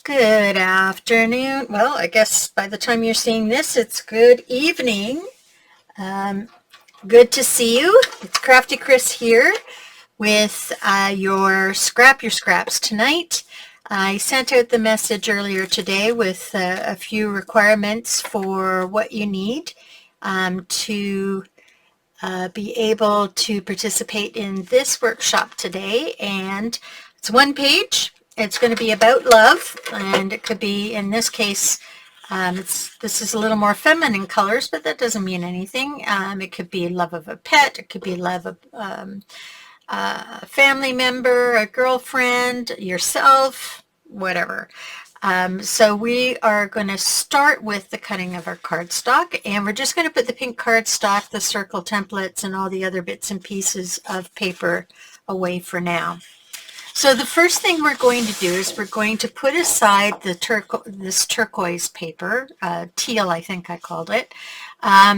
Good afternoon. Well, I guess by the time you're seeing this, it's good evening. Good to see you. It's Crafty Chris here with your scraps tonight. I sent out the message earlier today with a few requirements for what you need to be able to participate in this workshop today. And it's one page. It's going to be about love, and it could be, in this case, this is a little more feminine colors, but that doesn't mean anything. It could be love of a pet. It could be love of a family member, a girlfriend, yourself, whatever. So we are going to start with the cutting of our cardstock, and we're just going to put the pink cardstock, the circle templates, and all the other bits and pieces of paper away for now. So the first thing we're going to do is we're going to put aside this turquoise paper, teal I think I called it,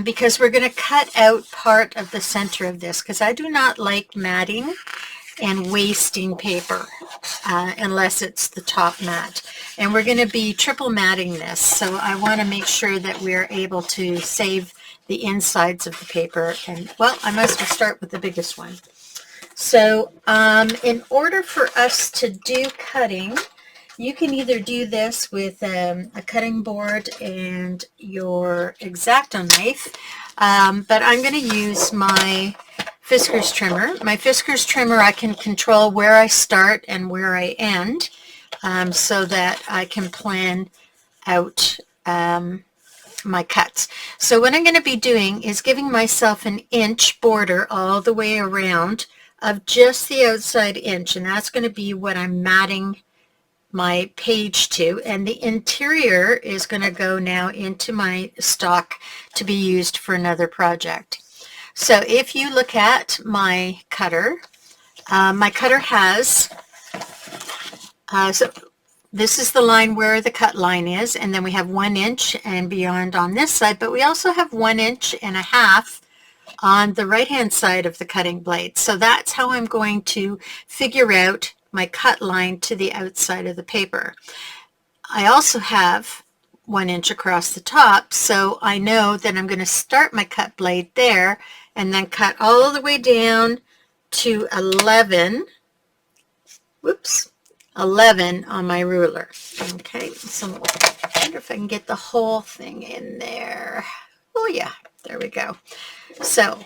because we're going to cut out part of the center of this, because I do not like matting and wasting paper unless it's the top mat. And we're going to be triple matting this, so I want to make sure that we're able to save the insides of the paper. And well, I must start with the biggest one. So in order for us to do cutting, you can either do this with a cutting board and your X-Acto knife, but I'm going to use my Fiskars trimmer. My Fiskars trimmer, I can control where I start and where I end, so that I can plan out my cuts. So what I'm going to be doing is giving myself an inch border all the way around of just the outside inch, and that's going to be what I'm matting my page to, and the interior is going to go now into my stock to be used for another project. So if you look at my cutter has so this is the line where the cut line is, and then we have 1 inch and beyond on this side, but we also have 1.5 inches on the right hand side of the cutting blade. So that's how I'm going to figure out my cut line to the outside of the paper. I also have 1 inch across the top, so I know that I'm going to start my cut blade there and then cut all the way down to 11 on my ruler. Okay, so I wonder if I can get the whole thing in there. Oh yeah, there we go. So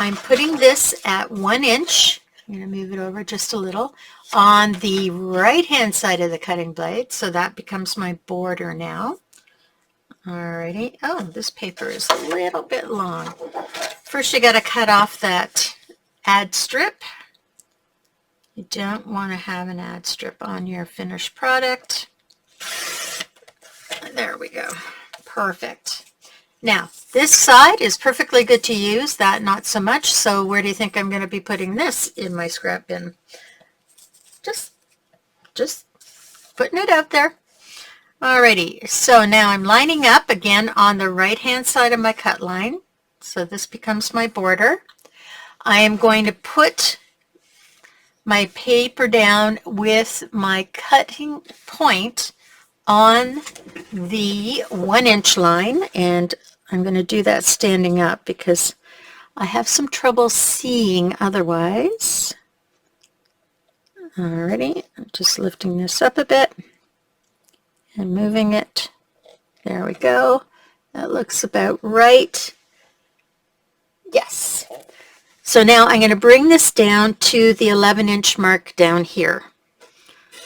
I'm putting this at 1 inch. I'm going to move it over just a little on the right hand side of the cutting blade, so that becomes my border now. Alrighty. Oh, this paper is a little bit long. First you got to cut off that ad strip. You don't want to have an ad strip on your finished product. There we go. Perfect. Now, this side is perfectly good to use, that not so much, so where do you think I'm going to be putting this in my scrap bin? Just putting it out there. Alrighty, so now I'm lining up again on the right hand side of my cut line, so this becomes my border. I am going to put my paper down with my cutting point on the 1 inch line, and I'm going to do that standing up because I have some trouble seeing otherwise. Alrighty, I'm just lifting this up a bit and moving it. There we go. That looks about right. Yes. So now I'm going to bring this down to the 11 inch mark down here.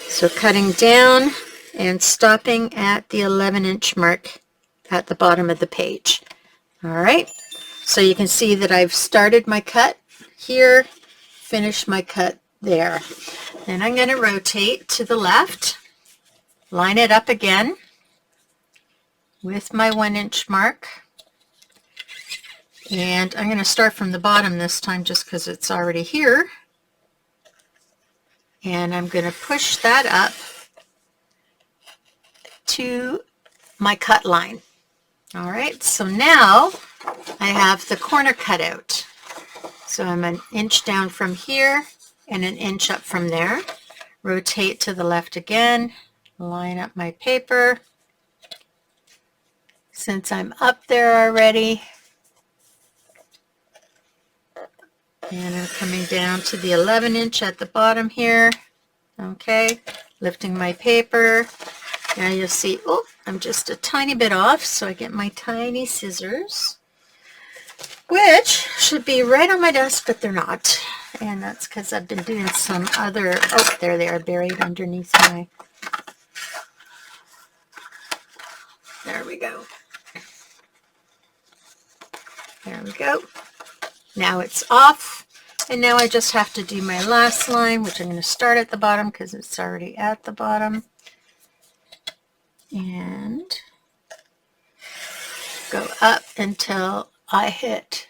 So cutting down and stopping at the 11 inch mark at the bottom of the page. All right, so you can see that I've started my cut here, finished my cut there. Then I'm going to rotate to the left, line it up again with my 1 inch mark, and I'm going to start from the bottom this time just because it's already here, and I'm going to push that up to my cut line. All right, so now I have the corner cut out. So I'm 1 inch down from here and 1 inch up from there. Rotate to the left again, line up my paper. Since I'm up there already, and I'm coming down to the 11 inch at the bottom here. Okay, lifting my paper. Now you'll see, oh, I'm just a tiny bit off, so I get my tiny scissors, which should be right on my desk, but they're not. And that's because I've been doing some other, oh, there they are, buried underneath my, there we go. There we go. Now it's off. And now I just have to do my last line, which I'm going to start at the bottom because it's already at the bottom. And go up until I hit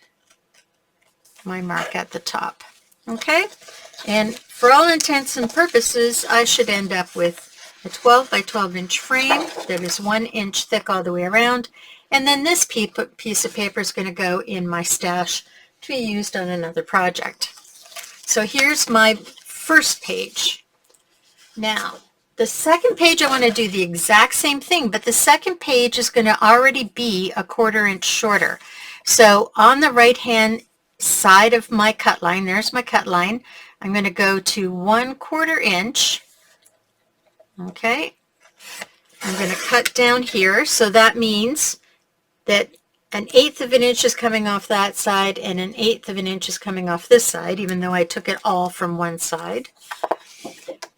my mark at the top. Okay? And for all intents and purposes, I should end up with a 12 by 12 inch frame that is 1 inch thick all the way around. And then this piece of paper is going to go in my stash to be used on another project. So here's my first page. Now, the second page I want to do the exact same thing, but the second page is going to already be a 1/4 inch shorter. So on the right hand side of my cut line, there's my cut line, I'm going to go to 1/4 inch. Okay, I'm going to cut down here, so that means that 1/8 of an inch is coming off that side and 1/8 of an inch is coming off this side, even though I took it all from one side.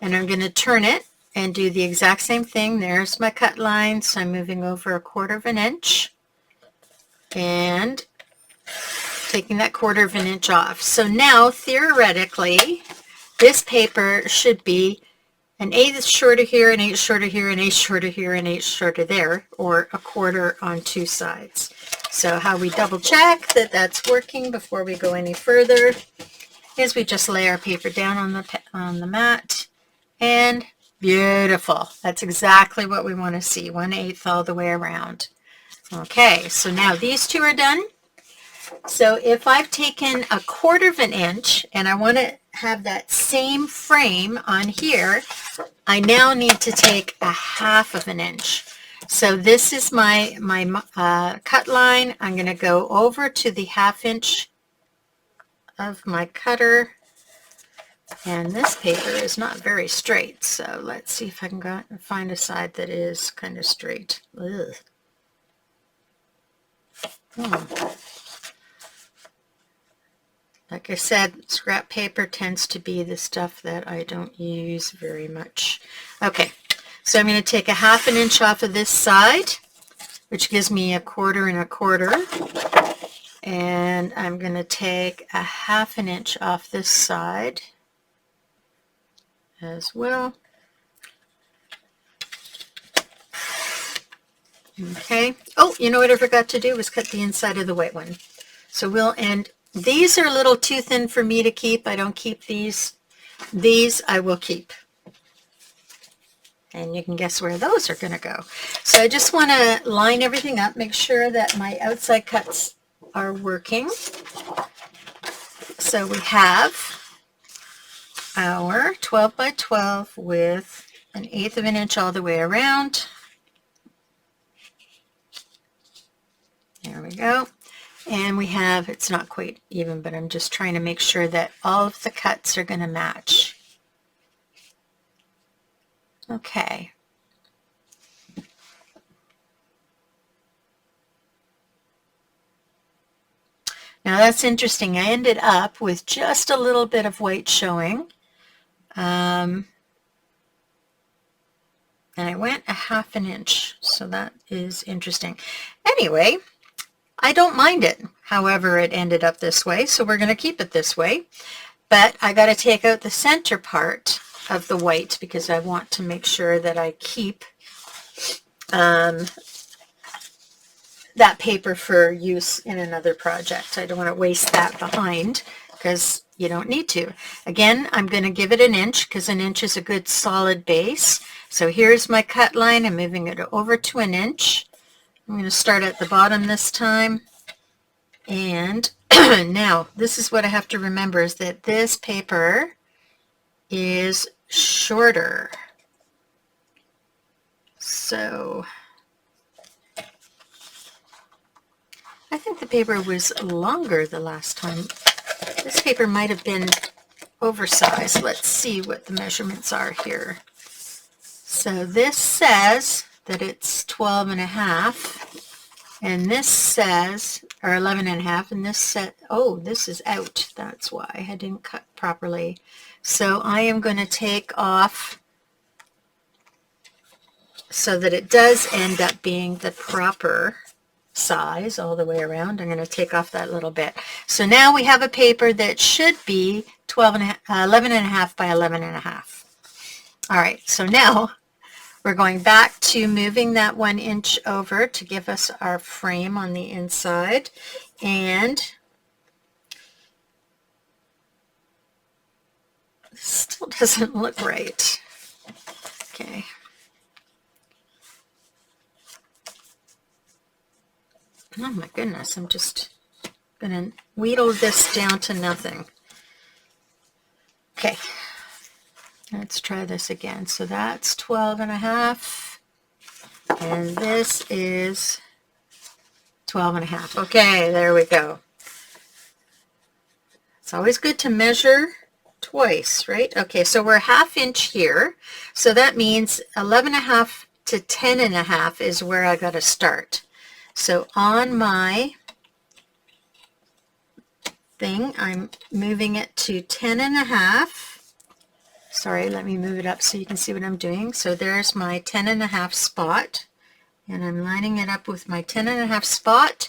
And I'm going to turn it and do the exact same thing. There's my cut line, so I'm moving over a 1/4 inch and taking that 1/4 inch off. So now theoretically this paper should be 1/8 shorter here, 1/8 shorter here, 1/8 shorter here, 1/8 shorter there, or a 1/4 on two sides. So how we double check that that's working before we go any further is we just lay our paper down on the mat, and beautiful. That's exactly what we want to see, 1/8 all the way around. Okay, so now these two are done. So if I've taken a 1/4 inch and I want to have that same frame on here, I now need to take a 1/2 inch. So this is my cut line. I'm going to go over to the 1/2 inch of my cutter, and this paper is not very straight, so let's see if I can find a side that is kind of straight. Ugh. Like I said, scrap paper tends to be the stuff that I don't use very much. Okay, so I'm going to take a 1/2 inch off of this side, which gives me a 1/4 and a 1/4. And I'm going to take a 1/2 inch off this side as well. Okay. Oh, you know what I forgot to do was cut the inside of the white one. So we'll end. These are a little too thin for me to keep. I don't keep these. These I will keep. And you can guess where those are going to go. So I just want to line everything up, make sure that my outside cuts are working. So we have our 12 by 12 with 1/8 of an inch all the way around. There we go. And we have, it's not quite even, but I'm just trying to make sure that all of the cuts are going to match. Okay. Now that's interesting. I ended up with just a little bit of white showing. And I went a 1/2 inch, so that is interesting. Anyway, I don't mind it, however it ended up this way, so we're going to keep it this way. But I got to take out the center part of the white because I want to make sure that I keep that paper for use in another project. I don't want to waste that behind because you don't need to. Again, I'm going to give it 1 inch because 1 inch is a good solid base. So here's my cut line. I'm moving it over to 1 inch. I'm going to start at the bottom this time. And now this is what I have to remember, is that this paper is shorter. So I think the paper was longer the last time. This paper might have been oversized. Let's see what the measurements are here. So this says that it's 12 and a half, and this says, or 11 and a half, and this said, oh, this is out. That's why I didn't cut properly. So I am going to take off so that it does end up being the proper size all the way around. I'm going to take off that little bit. So now we have a paper that should be 11 and a half by 11 and a half. All right, so now we're going back to moving that 1 inch over to give us our frame on the inside, and still doesn't look right. Okay. Oh my goodness, I'm just going to wheedle this down to nothing. Okay, let's try this again. So that's 12 and a half, and this is 12 and a half. Okay, there we go. It's always good to measure twice, right? Okay, so we're 1/2 inch here. So that means 11 and a half to 10 and a half is where I got to start. So on my thing, I'm moving it to 10 and a half. Sorry, let me move it up so you can see what I'm doing. So there's my 10 and a half spot, and I'm lining it up with my 10 and a half spot,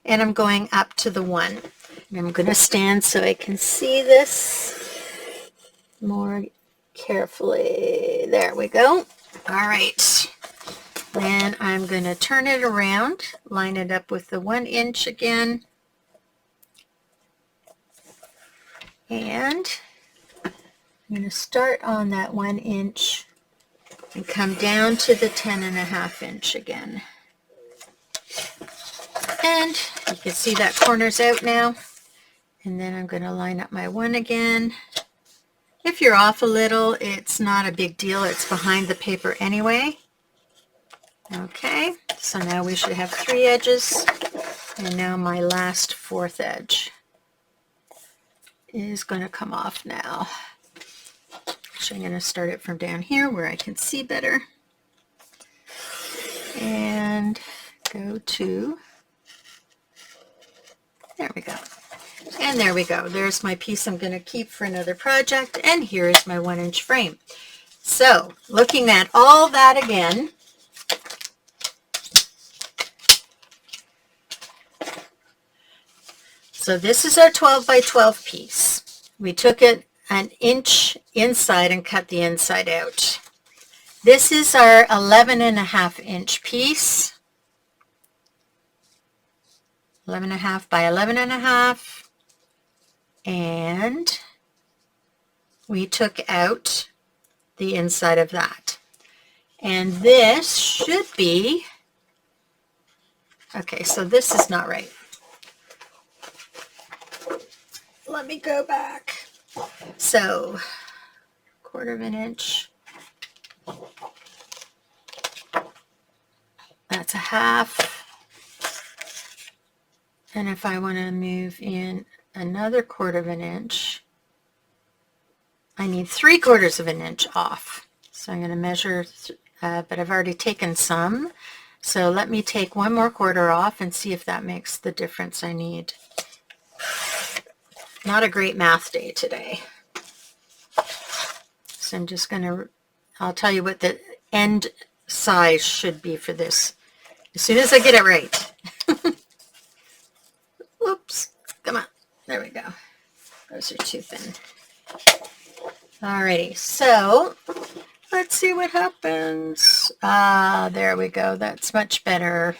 and I'm going up to the 1. And I'm going to stand so I can see this more carefully. There we go. All right. Then I'm going to turn it around, line it up with the 1 inch again, and I'm going to start on that 1 inch and come down to the 10 and a half inch again. And you can see that corner's out now. And then I'm going to line up my 1 again. If you're off a little, it's not a big deal. It's behind the paper anyway. Okay, so now we should have 3 edges, and now my last 4th edge is going to come off now. Actually, I'm going to start it from down here where I can see better, and go to, there we go. And there we go. There's my piece I'm going to keep for another project, and here is my 1 inch frame. So, looking at all that again, so this is our 12 by 12 piece. We took it 1 inch inside and cut the inside out. This is our 11 and a half inch piece. 11 and a half by 11 and a half. And we took out the inside of that. And this should be, okay, so this is not right. Let me go back. So, 1/4 inch. That's a 1/2. And if I want to move in another 1/4 inch, I need 3/4 inch off. So I'm going to measure, but I've already taken some. So let me take 1 more 1/4 off and see if that makes the difference I need. Not a great math day today. So I'm just going to, I'll tell you what the end size should be for this as soon as I get it right. Whoops, come on, there we go. Those are too thin. Alrighty, so let's see what happens. There we go, that's much better.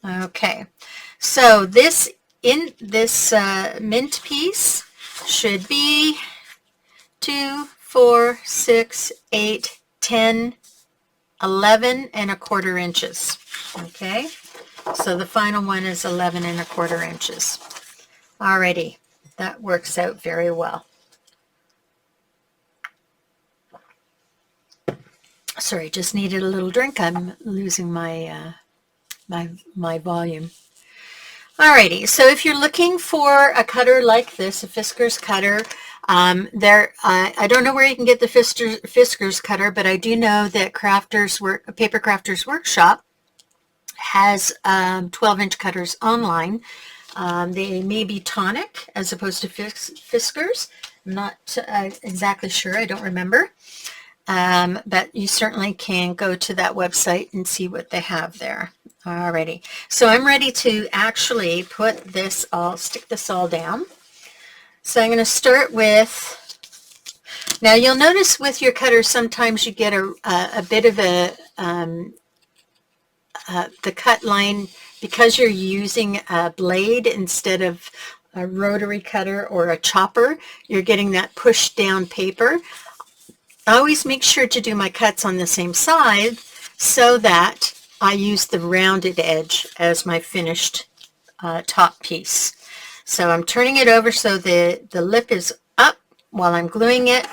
Okay, so this mint piece should be 2, 4, 6, 8, 10, 11 and 1/4 inches. Okay, so the final one is 11 and 1/4 inches. Alrighty, that works out very well. Sorry, just needed a little drink. I'm losing my my volume. Alrighty, so if you're looking for a cutter like this, a Fisker's cutter, I don't know where you can get the Fisker's cutter, but I do know that Paper Crafters Workshop has 12-inch cutters online. They may be tonic as opposed to Fiskars. I'm not exactly sure. I don't remember. But you certainly can go to that website and see what they have there. Alrighty. So I'm ready to actually stick this all down. So I'm going to start with, now you'll notice with your cutter sometimes you get a bit of the cut line, because you're using a blade instead of a rotary cutter or a chopper, you're getting that pushed down paper. I always make sure to do my cuts on the same side so that I use the rounded edge as my finished top piece. So I'm turning it over so the lip is up while I'm gluing it.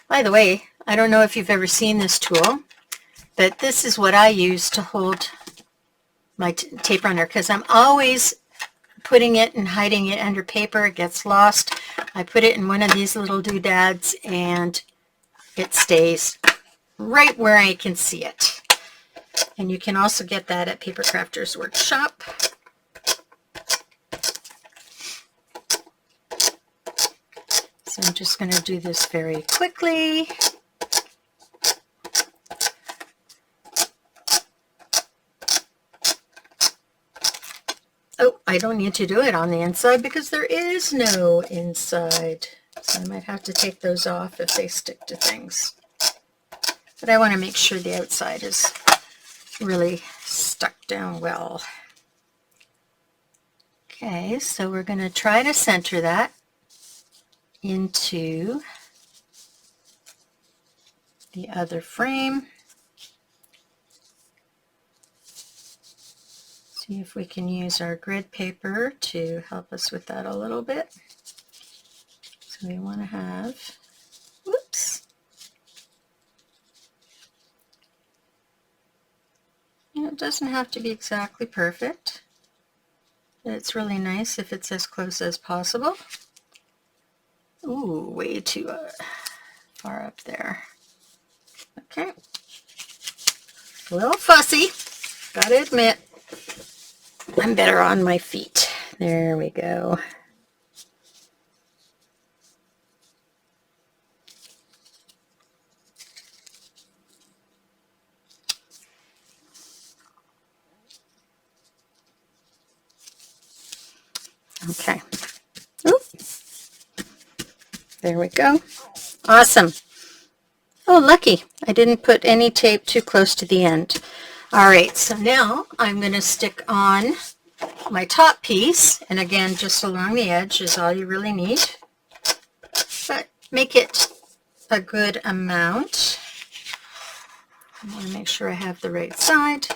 By the way, I don't know if you've ever seen this tool, but this is what I use to hold my tape runner, because I'm always putting it and hiding it under paper. It gets lost. I put it in one of these little doodads and it stays right where I can see it. And you can also get that at Paper Crafters Workshop. So I'm just going to do this very quickly. Oh, I don't need to do it on the inside because there is no inside. So I might have to take those off if they stick to things. But I want to make sure the outside is really stuck down well. Okay, so we're going to try to center that into the other frame. See if we can use our grid paper to help us with that a little bit. So we want to have, whoops. It doesn't have to be exactly perfect. It's really nice if it's as close as possible. Ooh, way too far up there. Okay. A little fussy, gotta admit. I'm better on my feet. There we go. Okay. Oop. There we go. Awesome. Oh, lucky. I didn't put any tape too close to the end. All right, so now I'm going to stick on my top piece, and again, just along the edge is all you really need, but make it a good amount. I want to make sure I have the right side.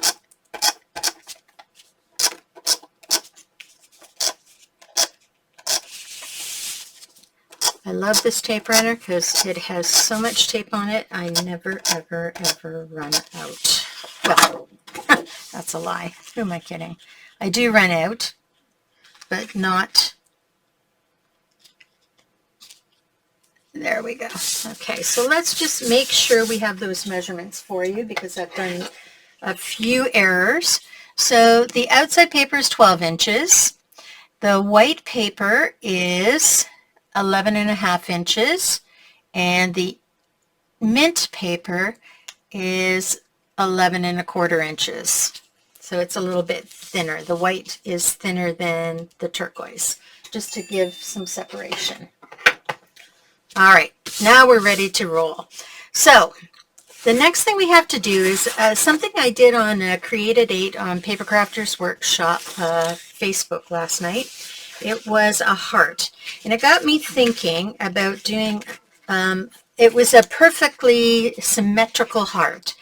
I love this tape runner because it has so much tape on it, I never, ever, ever run out. Well, that's a lie. Who am I kidding? I do run out, but not. There we go. Okay, so let's just make sure we have those measurements for you because I've done a few errors. So the outside paper is 12 inches. The white paper is 11.5 inches, and the mint paper is 11.25 inches. So it's a little bit thinner. The white is thinner than the turquoise, just to give some separation. All right, now we're ready to roll. So the next thing we have to do is something I did on Create at 8 on Paper Crafters Workshop Facebook last night. It was a heart, and it got me thinking about doing, it was a perfectly symmetrical heart,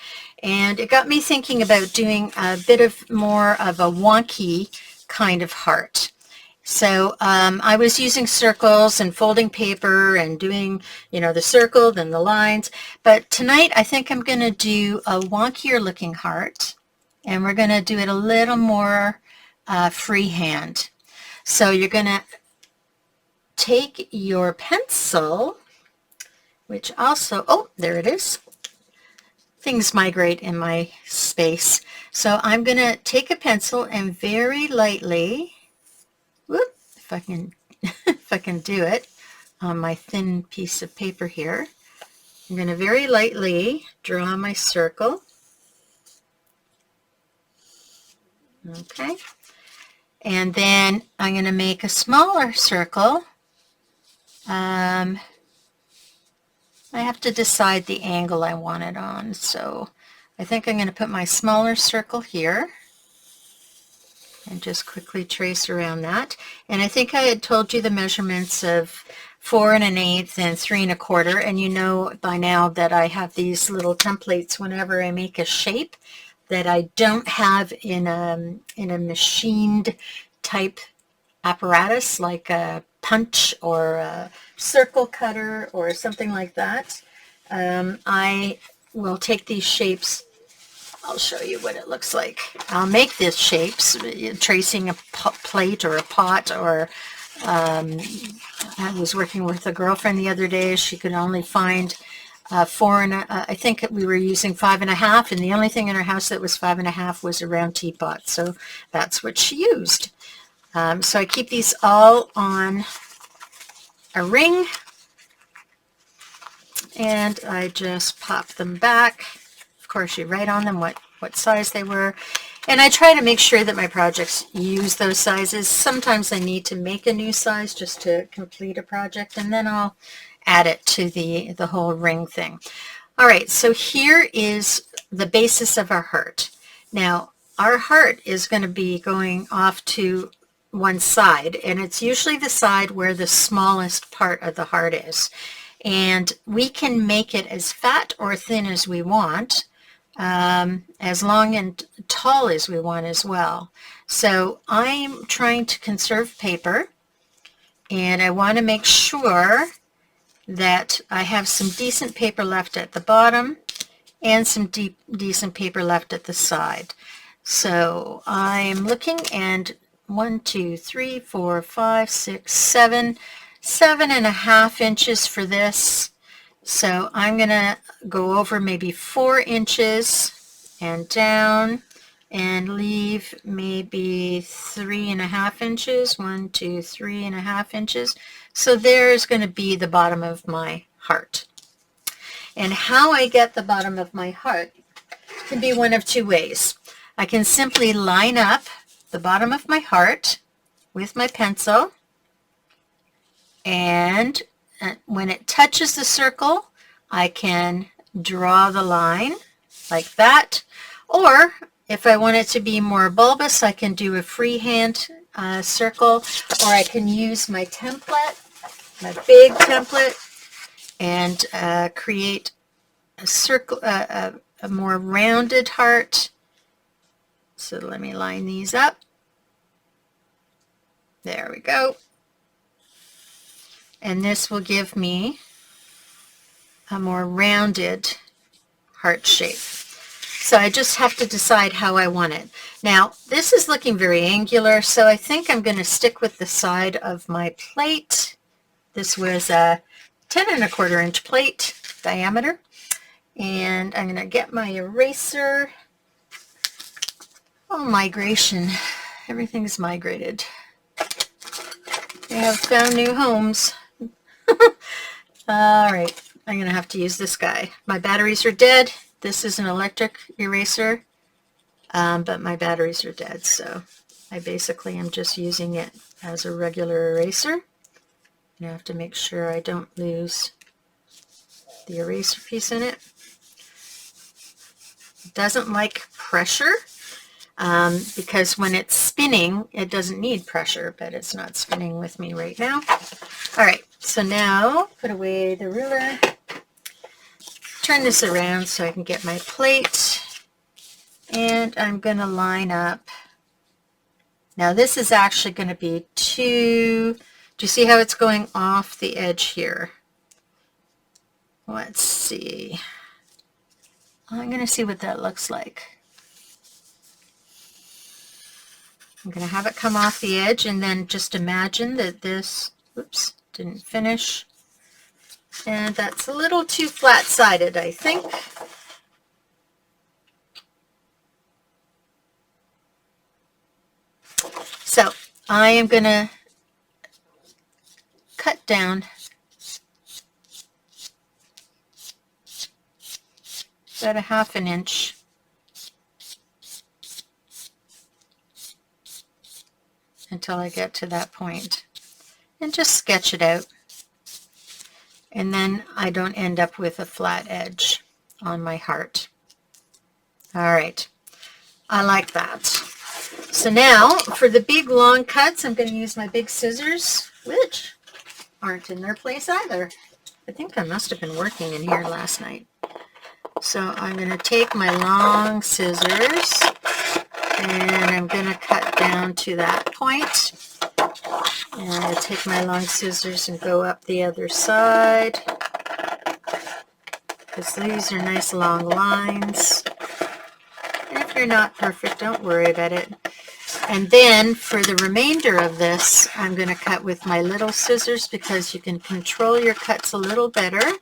and it got me thinking about doing a bit of more of a wonky kind of heart. So I was using circles and folding paper and doing, the circle, then the lines. But tonight I think I'm going to do a wonkier looking heart. And we're going to do it a little more freehand. So you're going to take your pencil, which also, oh, there it is. Things migrate in my space. So I'm going to take a pencil and very lightly, whoop, if I can, if I can do it on my thin piece of paper here, I'm going to very lightly draw my circle. Okay. And then I'm going to make a smaller circle. I have to decide the angle I want it on, so I think I'm going to put my smaller circle here and just quickly trace around that. And I think I had told you the measurements of 4 1/8 and 3 1/4, and you know by now that I have these little templates whenever I make a shape that I don't have in a machined type apparatus like a punch or a circle cutter or something like that. I will take these shapes. I'll show you what it looks like. I'll make these shapes, tracing a plate or a pot, or I was working with a girlfriend the other day. She could only find I think we were using 5 1/2, and the only thing in our house that was 5 1/2 was a round teapot. So that's what she used. So I keep these all on a ring, and I just pop them back. Of course, you write on them what size they were, and I try to make sure that my projects use those sizes. Sometimes I need to make a new size just to complete a project, and then I'll add it to the whole ring thing. All right, so here is the basis of our heart. Now, our heart is going to be going off to one side, and it's usually the side where the smallest part of the heart is. And we can make it as fat or thin as we want, as long and tall as we want as well. So I'm trying to conserve paper, and I want to make sure that I have some decent paper left at the bottom and some decent paper left at the side. So I'm looking, and 1, 2, 3, 4, 5, 6, 7, 7.5 inches for this. So I'm going to go over maybe 4 inches and down and leave maybe 3.5 inches. 1, 2, 3.5 inches. So there's going to be the bottom of my heart. And how I get the bottom of my heart can be one of two ways. I can simply line up the bottom of my heart with my pencil, and when it touches the circle, I can draw the line like that. Or if I want it to be more bulbous, I can do a freehand circle, or I can use my template, my big template, and create a circle, a more rounded heart. So let me line these up. There we go. And this will give me a more rounded heart shape. So I just have to decide how I want it. Now, this is looking very angular, so I think I'm going to stick with the side of my plate. This was a 10 1/4 inch plate diameter. And I'm going to get my eraser. Oh, migration. Everything's migrated. They have found new homes. All right, I'm going to have to use this guy. My batteries are dead. This is an electric eraser, but my batteries are dead, so I basically am just using it as a regular eraser. And I have to make sure I don't lose the eraser piece in it. It doesn't like pressure, because when it's spinning, it doesn't need pressure, but it's not spinning with me right now. All right, so now put away the ruler, turn this around so I can get my plate, and I'm going to line up Now this is actually going to be do you see how it's going off the edge here? Let's see. I'm going to see what that looks like. I'm going to have it come off the edge, and then just imagine that this, oops, didn't finish. And that's a little too flat-sided, I think. So I am going to cut down about 1/2 inch. Until I get to that point, and just sketch it out. And then I don't end up with a flat edge on my heart. All right, I like that. So now for the big long cuts, I'm going to use my big scissors, which aren't in their place either. I think I must have been working in here last night. So I'm going to take my long scissors and I'm going to cut down to that point. And I'm going to take my long scissors and go up the other side, because these are nice long lines. And if you're not perfect, don't worry about it. And then for the remainder of this, I'm going to cut with my little scissors, because you can control your cuts a little better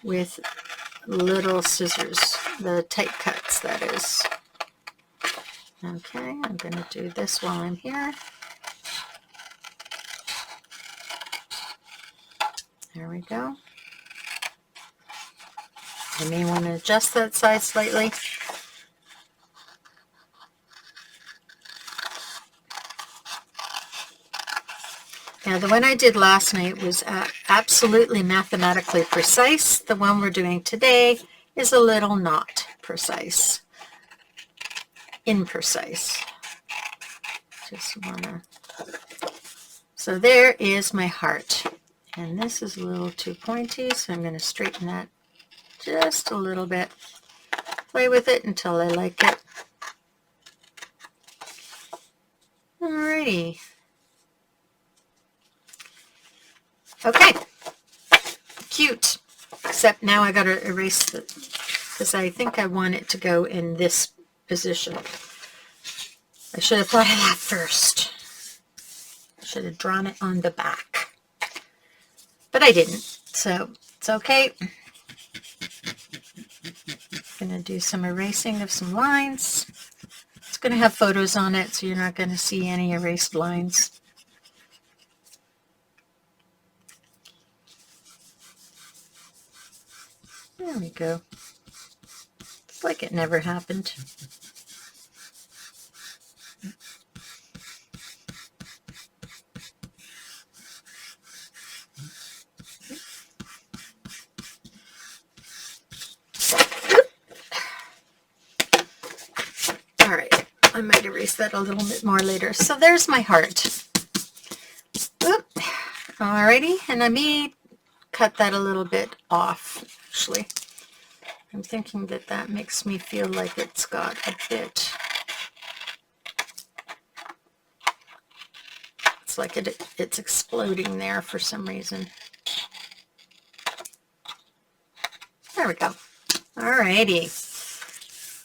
with little scissors, the tight cuts, that is. Okay, I'm going to do this while I'm here. There we go. I may want to adjust that side slightly. Now, the one I did last night was absolutely mathematically precise. The one we're doing today is a little not precise. Imprecise. Just wanna. So there is my heart. And this is a little too pointy, so I'm going to straighten that just a little bit. Play with it until I like it. Alrighty. Okay. Cute. Except now I got to erase the, because I think I want it to go in this position. I should have thought of that first. I should have drawn it on the back. But I didn't, so it's okay. I'm going to do some erasing of some lines. It's going to have photos on it, so you're not going to see any erased lines. There we go. It's like it never happened. All right, I might erase that a little bit more later. So there's my heart. Oop. Alrighty, and I may cut that a little bit off, actually. I'm thinking that that makes me feel like it's got a bit, it's like it's exploding there for some reason. There we go. Alrighty.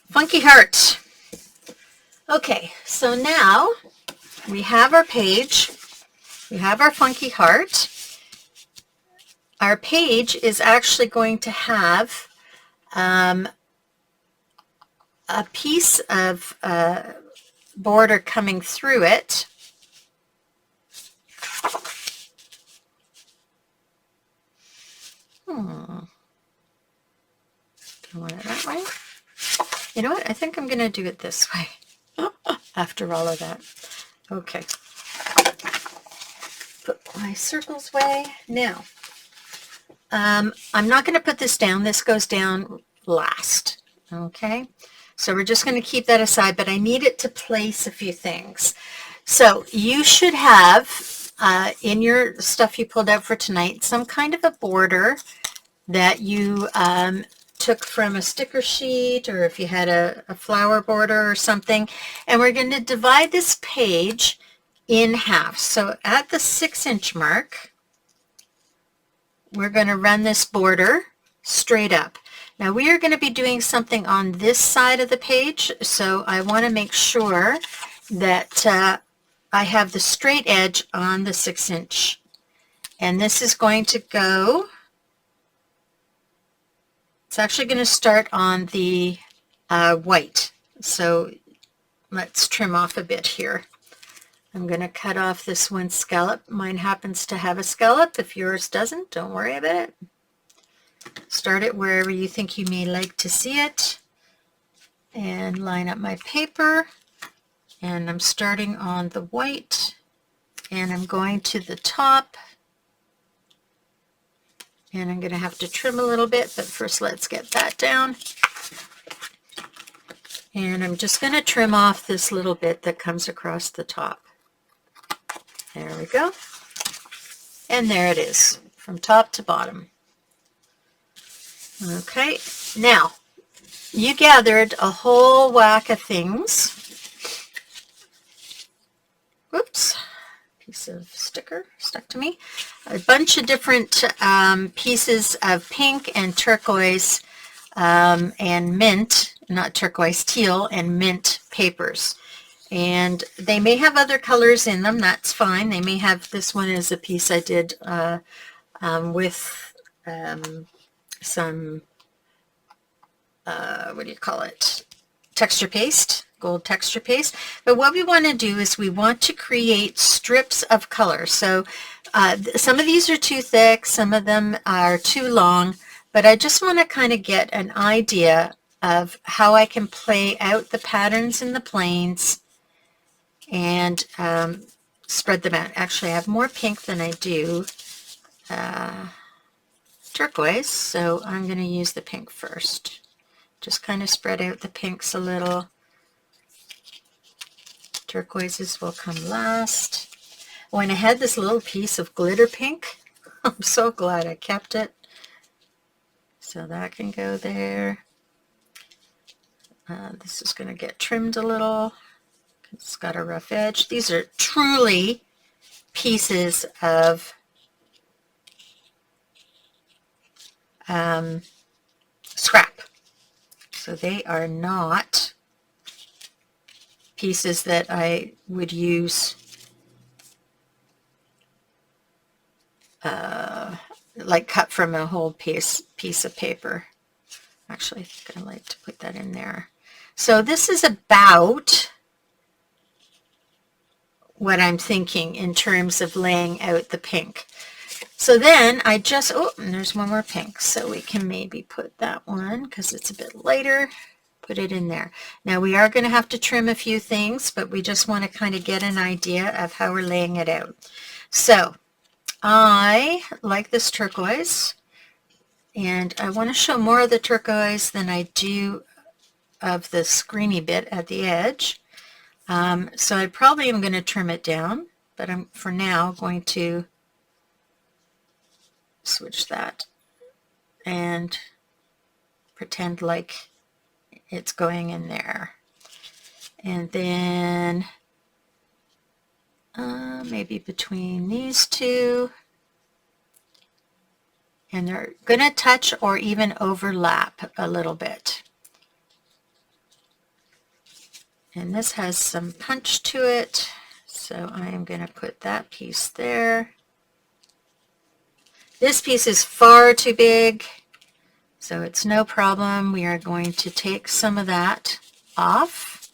Funky heart. Okay, so now we have our page. We have our funky heart. Our page is actually going to have a piece of border coming through it. Do I want it that way? You know what? I think I'm going to do it this way after all of that. Okay. Put my circles away. Now, I'm not going to put this down. This goes down last. Okay. So we're just going to keep that aside, but I need it to place a few things. So you should have in your stuff you pulled out for tonight some kind of a border that you took from a sticker sheet, or if you had a flower border or something. And we're going to divide this page in half. So at the 6-inch mark, we're going to run this border straight up. Now we are going to be doing something on this side of the page, so I want to make sure that I have the straight edge on the 6-inch. And this is going to go, it's actually going to start on the white. So let's trim off a bit here. I'm going to cut off this one scallop. Mine happens to have a scallop. If yours doesn't, don't worry about it. Start it wherever you think you may like to see it. And line up my paper. And I'm starting on the white. And I'm going to the top. And I'm going to have to trim a little bit, but first let's get that down. And I'm just going to trim off this little bit that comes across the top. There we go. And there it is, from top to bottom. Okay, now you gathered a whole whack of things. Whoops, piece of sticker stuck to me. A bunch of different pieces of pink and turquoise and mint, not turquoise, teal and mint papers. And they may have other colors in them, that's fine. They may have, this one is a piece I did with some, what do you call it, texture paste, gold texture paste. But what we want to do is we want to create strips of color. So some of these are too thick, some of them are too long, but I just want to kind of get an idea of how I can play out the patterns in the planes and spread them out. Actually, I have more pink than I do turquoise, so I'm going to use the pink first. Just kind of spread out the pinks a little. Turquoises will come last. When I had this little piece of glitter pink, I'm so glad I kept it. So that can go there. This is going to get trimmed a little. It's got a rough edge. These are truly pieces of scrap. So they are not pieces that I would use like cut from a whole piece of paper. Actually, I think I like to put that in there. So this is about what I'm thinking in terms of laying out the pink. So then I just, oh, and there's one more pink. So we can maybe put that one, because it's a bit lighter, put it in there. Now we are going to have to trim a few things, but we just want to kind of get an idea of how we're laying it out. So I like this turquoise, and I want to show more of the turquoise than I do of the screeny bit at the edge. So I probably am going to trim it down, but I'm for now going to switch that and pretend like it's going in there. And then maybe between these two, and they're going to touch or even overlap a little bit. And this has some punch to it, so I am going to put that piece there. This piece is far too big, so it's no problem. We are going to take some of that off.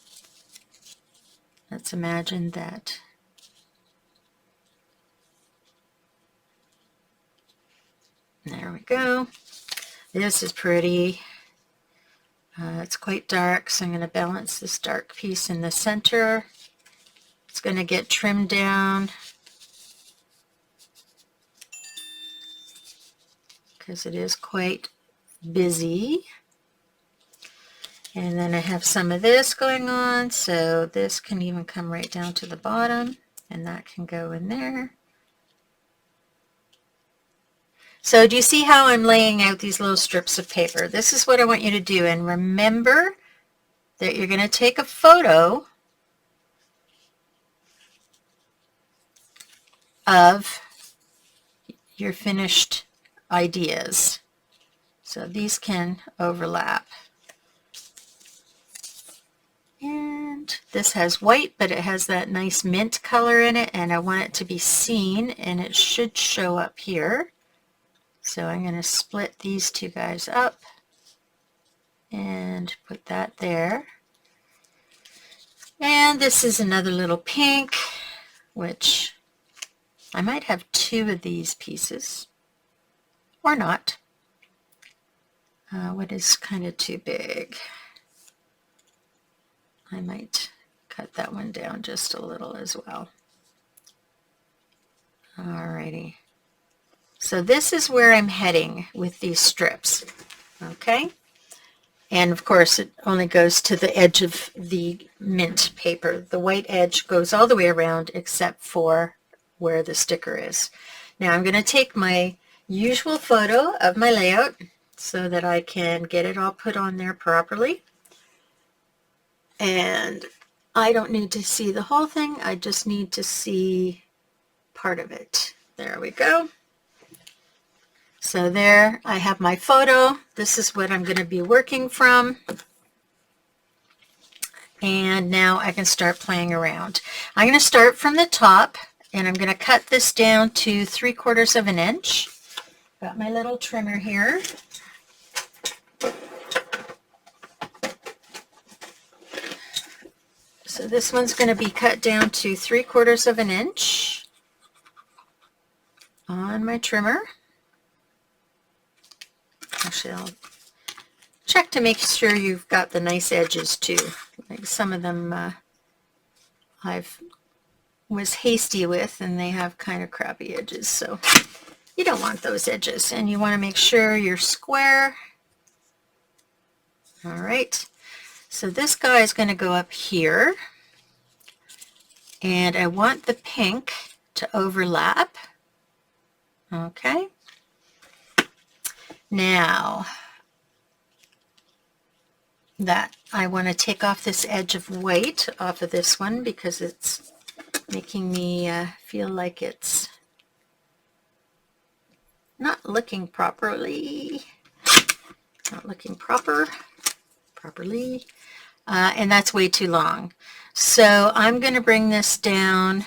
Let's imagine that. There we go. This is pretty. It's quite dark, so I'm going to balance this dark piece in the center. It's going to get trimmed down because it is quite busy. And then I have some of this going on, so this can even come right down to the bottom, and that can go in there. So do you see how I'm laying out these little strips of paper? This is what I want you to do. And remember that you're going to take a photo of your finished ideas. So these can overlap. And this has white, but it has that nice mint color in it, and I want it to be seen, and it should show up here. So I'm going to split these two guys up and put that there. And this is another little pink, which I might have two of these pieces, or not. What is kind of too big? I might cut that one down just a little as well. Alrighty. So this is where I'm heading with these strips. Okay? And of course it only goes to the edge of the mint paper. The white edge goes all the way around except for where the sticker is. Now I'm going to take my usual photo of my layout so that I can get it all put on there properly. And I don't need to see the whole thing, I just need to see part of it. There we go. So there I have my photo. This is what I'm going to be working from. And now I can start playing around. I'm going to start from the top, and I'm going to cut this down to 3/4 of an inch. Got my little trimmer here. So this one's going to be cut down to 3/4 of an inch on my trimmer. Actually, I'll check to make sure you've got the nice edges too. Like some of them I've was hasty with, and they have kind of crappy edges, so you don't want those edges, and you want to make sure you're square. All right. So this guy is going to go up here, and I want the pink to overlap. Okay. Now that I want to take off this edge of white off of this one because it's making me feel like it's not looking properly. Not looking properly. And that's way too long. So I'm going to bring this down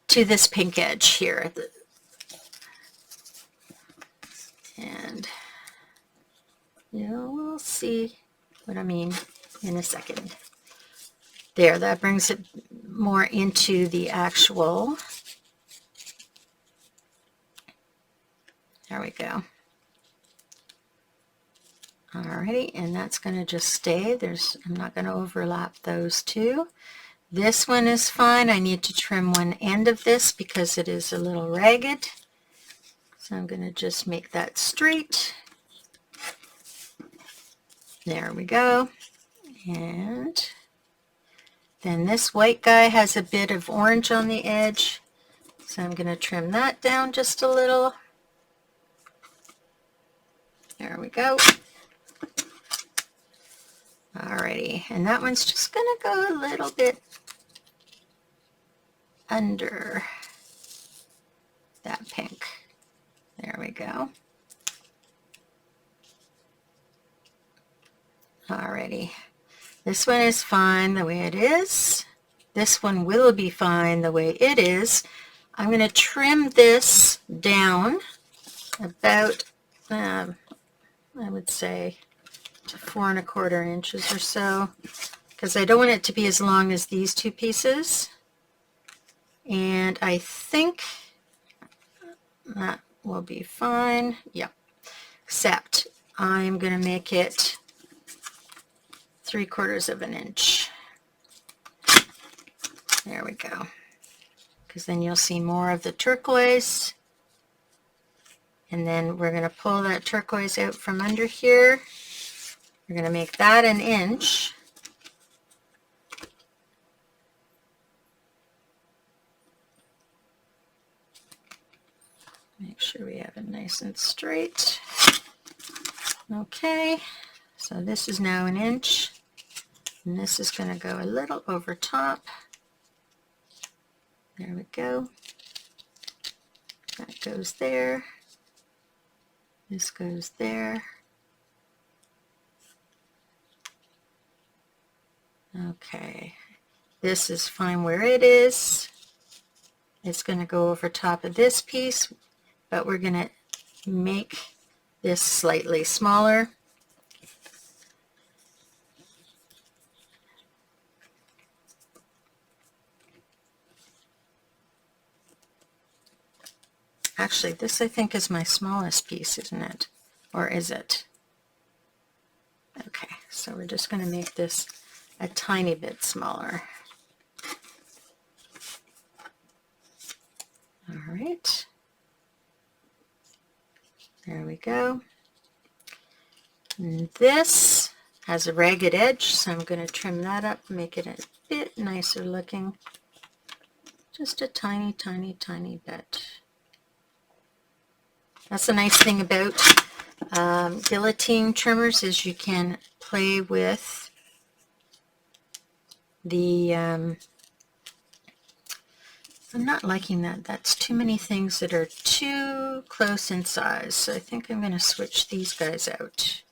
to this pink edge here. And we'll see what I mean in a second. There, that brings it more into the actual. There we go. Alrighty, and that's going to just stay. I'm not going to overlap those two. This one is fine. I need to trim one end of this because it is a little ragged. So I'm going to just make that straight. There we go. And then this white guy has a bit of orange on the edge. So I'm going to trim that down just a little. There we go. Alrighty, and that one's just going to go a little bit under that pink. There we go. Alrighty, this one is fine the way it is. This one will be fine the way it is. I'm going to trim this down about, I would say, to 4 1/4 inches or so, because I don't want it to be as long as these two pieces. And I think that will be fine. Yep. Except I'm going to make it 3/4 of an inch. There we go. Because then you'll see more of the turquoise. And then we're going to pull that turquoise out from under here. We're going to make that an inch. sure we have it nice and straight. Okay, so this is now 1 inch, and this is going to go a little over top. There we go. That goes there. This goes there. Okay, this is fine where it is. It's going to go over top of this piece, but we're going to make this slightly smaller. Actually, this I think is my smallest piece, isn't it? Or is it? Okay, so we're just going to make this a tiny bit smaller. All right. There we go. And this has a ragged edge, so I'm going to trim that up, make it a bit nicer looking. Just a tiny, tiny, tiny bit. That's the nice thing about guillotine trimmers is you can play with the, I'm not liking that. That's too many things that are too close in size. So I think I'm going to switch these guys out.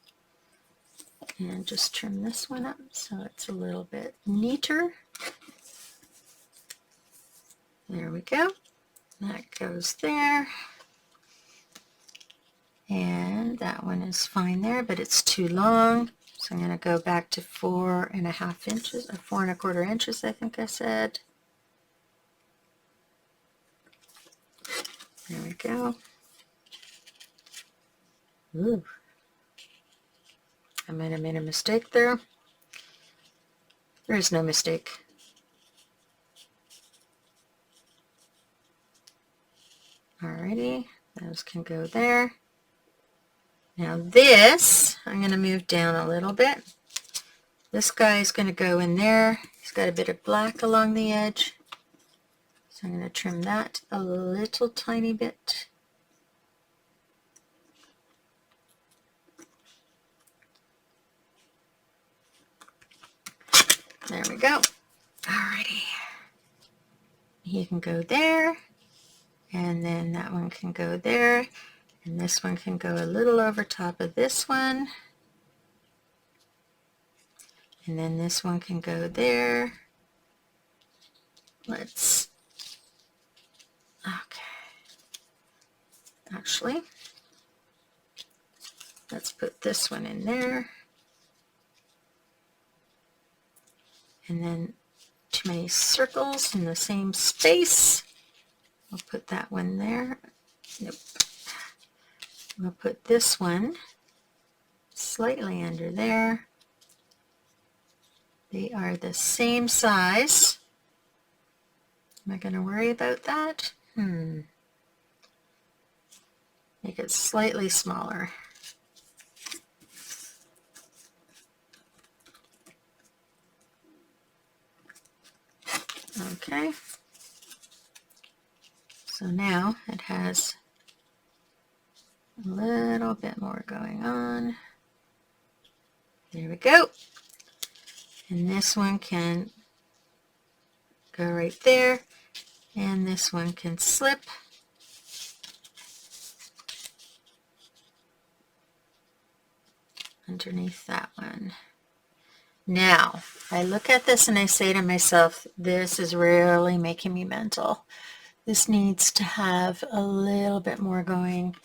And just trim this one up so it's a little bit neater. There we go. That goes there. And that one is fine there, but it's too long. So I'm going to go back to 4.5 inches, or 4.25 inches, I think I said. There we go. Ooh. I might have made a mistake there. There is no mistake. Alrighty, those can go there. Now this, I'm going to move down a little bit. This guy is going to go in there. He's got a bit of black along the edge. So I'm going to trim that a little tiny bit. There we go. Alrighty. He can go there. And then that one can go there. And this one can go a little over top of this one. And then this one can go there. Okay. Actually, let's put this one in there. And then too many circles in the same space. We'll put that one there. Nope. We'll put this one slightly under there. They are the same size. Am I going to worry about that? Make it slightly smaller. Okay. So now it has a little bit more going on. There we go. And this one can go right there. And this one can slip. Underneath that one. Now, I look at this and I say to myself, this is really making me mental. This needs to have a little bit more going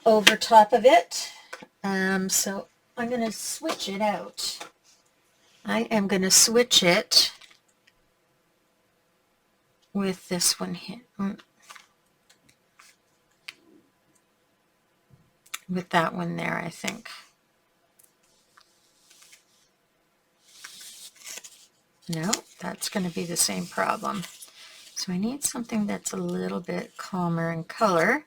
over top of it. So I'm going to switch it out. I am going to switch it with this one here. With that one there, I think. No, that's going to be the same problem. So I need something that's a little bit calmer in color.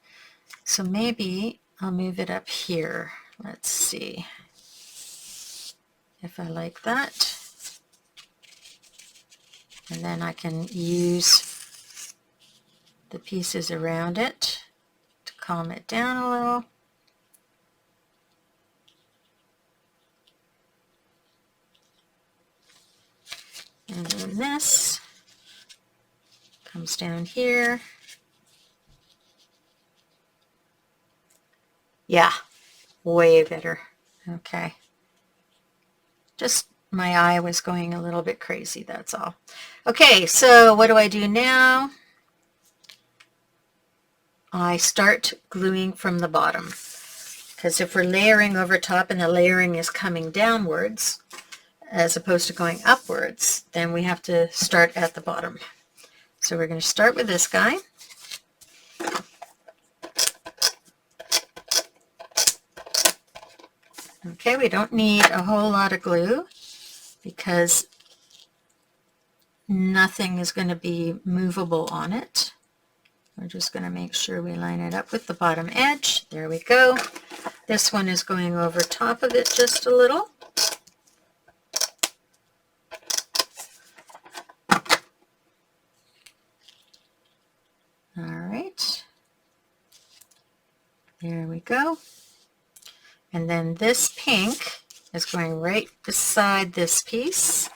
So maybe I'll move it up here. Let's see if I like that. And then I can use the pieces around it to calm it down a little. And then this comes down here. Yeah, way better. Okay. Just my eye was going a little bit crazy, that's all. Okay, so what do I do now? I start gluing from the bottom, because if we're layering over top and the layering is coming downwards as opposed to going upwards, then we have to start at the bottom. So we're going to start with this guy. Okay, we don't need a whole lot of glue because nothing is going to be movable on it. We're just going to make sure we line it up with the bottom edge. There we go. This one is going over top of it just a little. All right. There we go. And then this pink is going right beside this piece.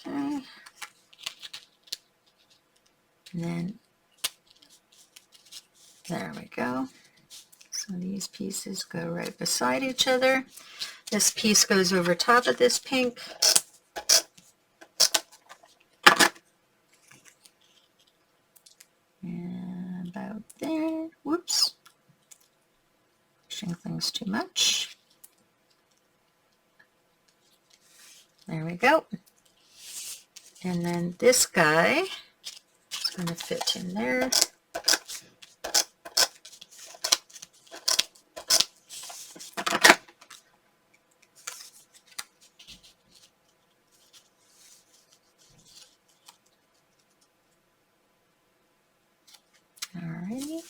Okay. And then there we go. So these pieces go right beside each other. This piece goes over top of this pink. And about there. Whoops. Pushing things too much. There we go. And then this guy is going to fit in there. Alrighty.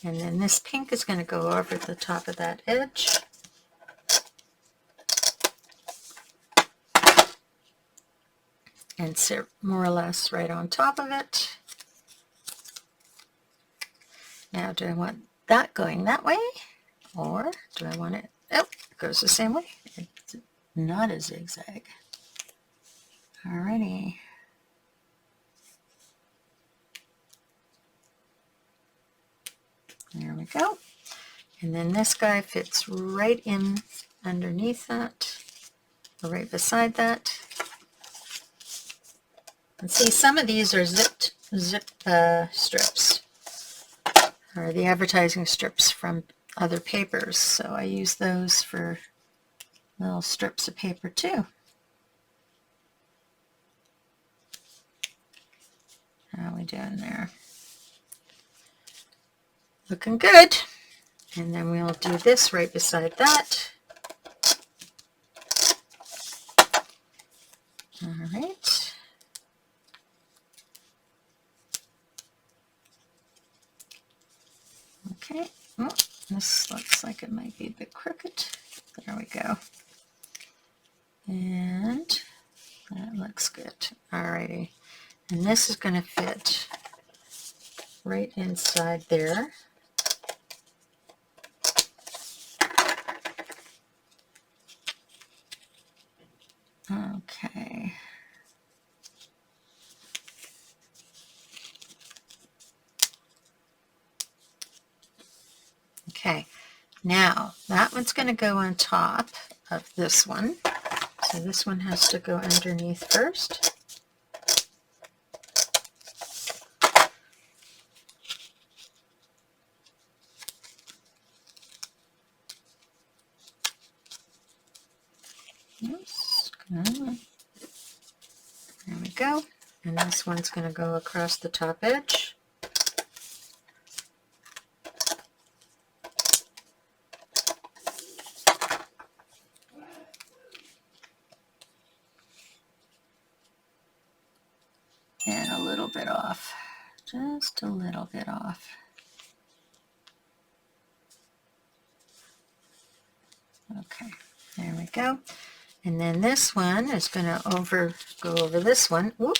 And then this pink is going to go over the top of that edge. And sit more or less right on top of it. Now, do I want that going that way? Or do I want it, oh, it goes the same way. It's not a zigzag. Alrighty. There we go. And then this guy fits right in underneath that, or right beside that. And see, some of these are zip strips, or the advertising strips from other papers. So I use those for little strips of paper too. How are we doing there? Looking good. And then we'll do this right beside that. All right. Okay. Oh, this looks like it might be a bit crooked. There we go. And that looks good. Alrighty. And this is going to fit right inside there. Okay. Okay, now that one's going to go on top of this one. So this one has to go underneath first. Oops, there we go. And this one's going to go across the top edge. And a little bit off, just a little bit off. Okay, there we go. And then this one is going to go over this one. Whoop.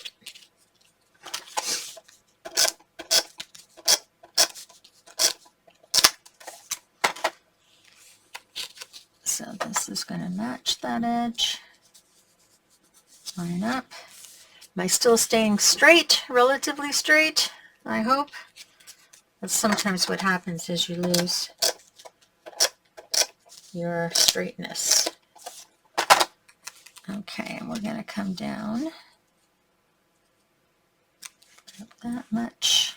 So this is going to match that edge. Line up. Am I still staying straight, relatively straight? I hope. That's sometimes what happens is you lose your straightness. Okay, and we're going to come down up that much.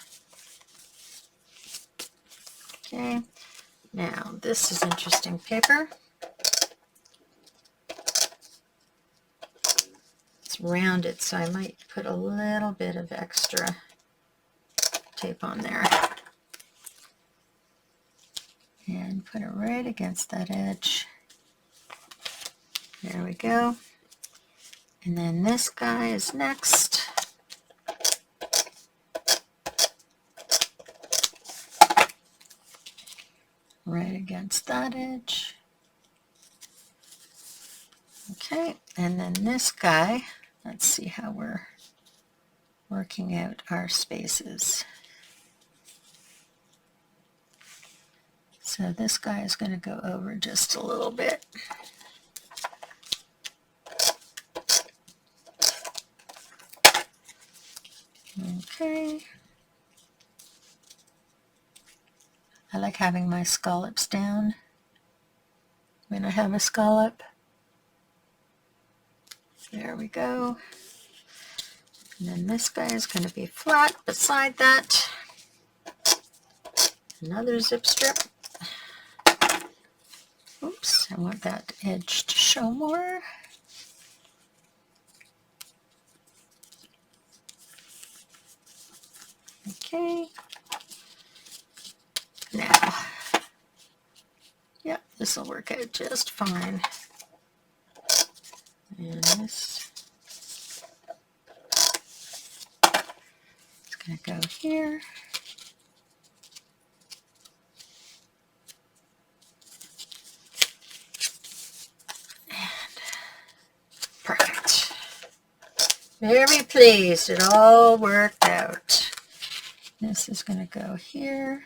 Okay, now this is interesting paper. It's rounded, so I might put a little bit of extra tape on there. And put it right against that edge. There we go. And then this guy is next. Right against that edge. Okay, and then this guy, let's see how we're working out our spaces. So this guy is going to go over just a little bit. Okay. I like having my scallops down when I have a scallop. There we go. And then this guy is going to be flat beside that. Another zip strip. Oops, I want that edge to show more. Okay. Now, yep, this will work out just fine. And this is going to go here. Perfect. Very pleased. It all worked out. This is going to go here.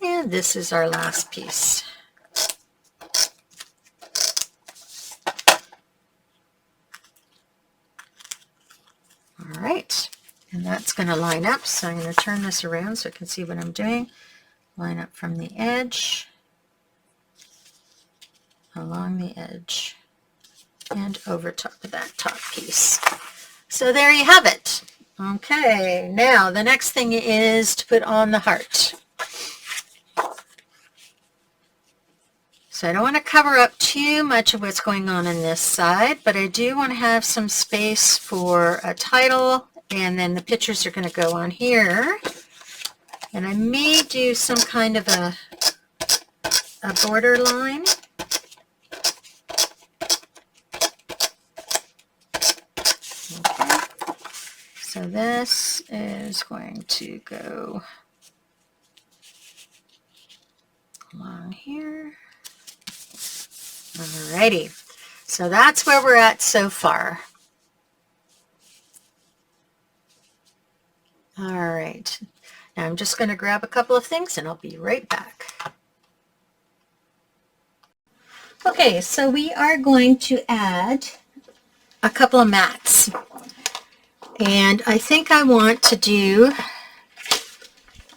And this is our last piece. All right. And that's going to line up. So I'm going to turn this around so I can see what I'm doing. Line up from the edge, along the edge, and over top of that top piece. So there you have it. Okay, now the next thing is to put on the heart. So I don't want to cover up too much of what's going on this side, but I do want to have some space for a title, and then the pictures are going to go on here. And I may do some kind of a border line. Okay. So this is going to go along here. Alrighty, so that's where we're at so far. All right, now I'm just going to grab a couple of things and I'll be right back. Okay, so we are going to add a couple of mats. And I think I want to do,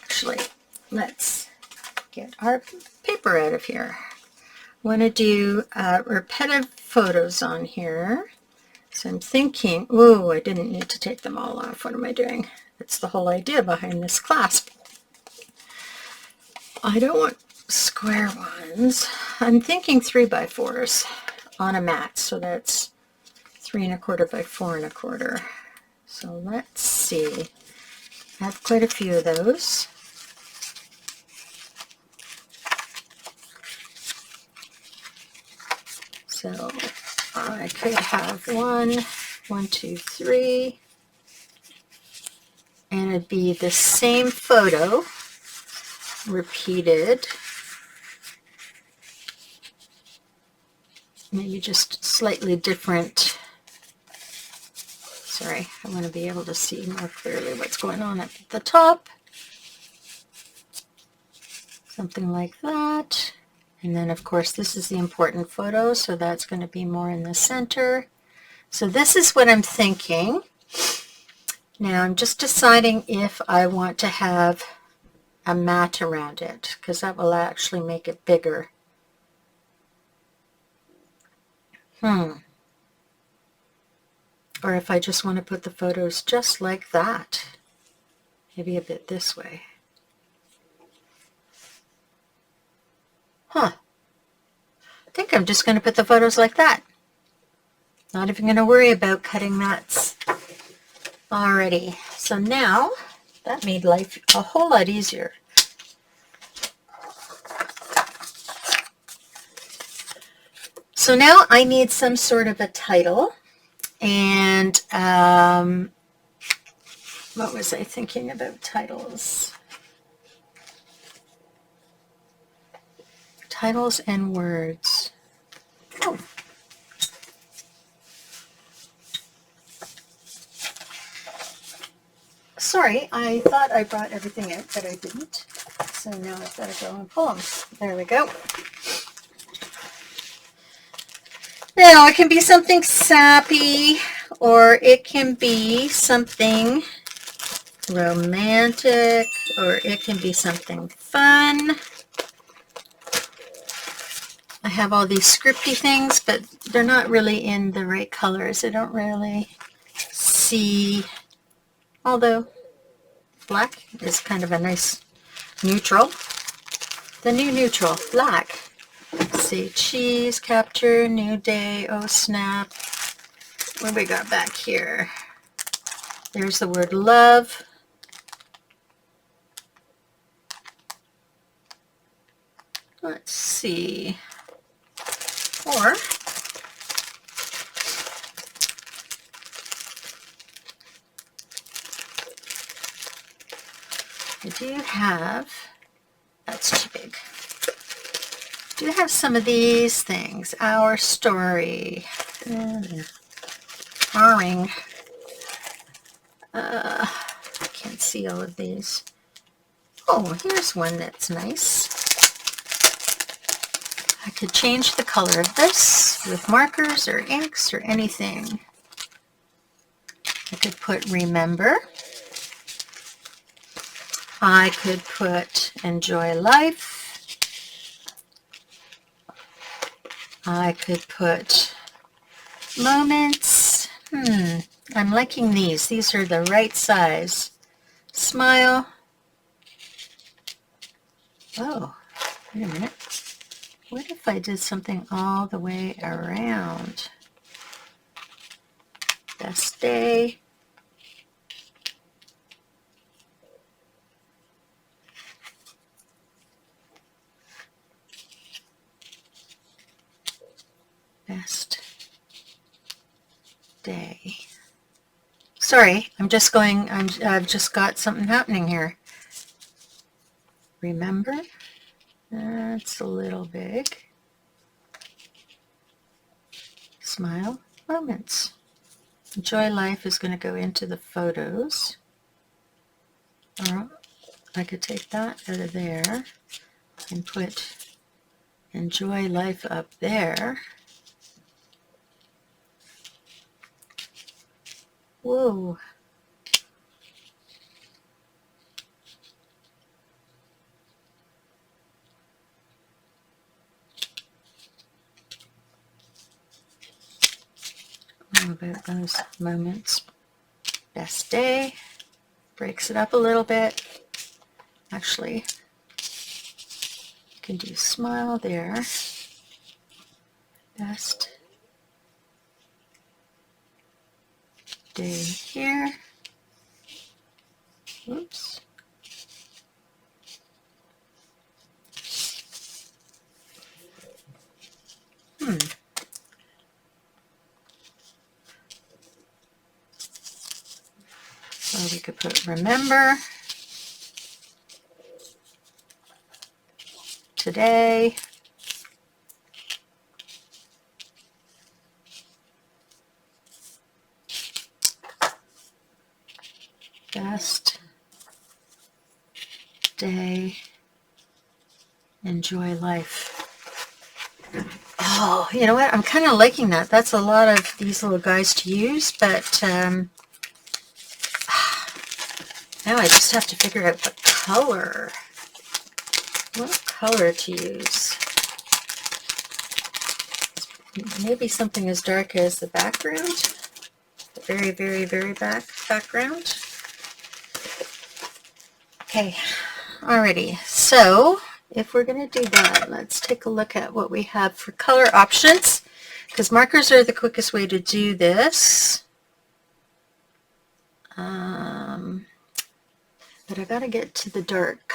actually, let's get our paper out of here. I want to do repetitive photos on here. So I'm thinking, oh, I didn't need to take them all off. What am I doing? That's the whole idea behind this clasp. I don't want square ones. I'm thinking 3x4s on a mat. So that's 3 1/4 by 4 1/4. So let's see. I have quite a few of those. So I could have 1, 2, 3, and it'd be the same photo repeated maybe just slightly different. Sorry, I want to be able to see more clearly what's going on at the top. Something like that. And then, of course, this is the important photo, so that's going to be more in the center. So this is what I'm thinking. Now, I'm just deciding if I want to have a mat around it, because that will actually make it bigger. Or if I just want to put the photos just like that. Maybe a bit this way. I think I'm just going to put the photos like that. Not even going to worry about cutting mats. Alrighty, so now that made life a whole lot easier. So now I need some sort of a title, and what was I thinking about titles? Titles and words. Oh. Sorry, I thought I brought everything out, but I didn't. So now I've got to go and pull them. There we go. Now, it can be something sappy, or it can be something romantic, or it can be something fun. I have all these scripty things, but they're not really in the right colors. I don't really see, although black is kind of a nice neutral. The new neutral, black. Let's see, cheese, capture, new day, oh snap. What do we got back here? There's the word love. Let's see. Or I do have, that's too big. I do have some of these things. Our story. Arring. I can't see all of these. Oh, here's one that's nice. I could change the color of this with markers or inks or anything. I could put remember. I could put enjoy life. I could put moments. I'm liking these. These are the right size. Smile. Oh, wait a minute. What if I did something all the way around? Best day. Best day. Sorry, I'm just going, I've just got something happening here. Remember? That's a little big. Smile. Moments. Enjoy life is going to go into the photos. Or I could take that out of there and put enjoy life up there. Whoa. What about those moments? Best day. Breaks it up a little bit. Actually, you can do smile there. Best day here. Oops. So we could put remember, today, best day. Enjoy life. Oh, you know what? I'm kind of liking that. That's a lot of these little guys to use, but now I just have to figure out what color to use. Maybe something as dark as the background. The very, very, very background. Okay, alrighty. So if we're going to do that, let's take a look at what we have for color options, because markers are the quickest way to do this. But I got to get to the dark.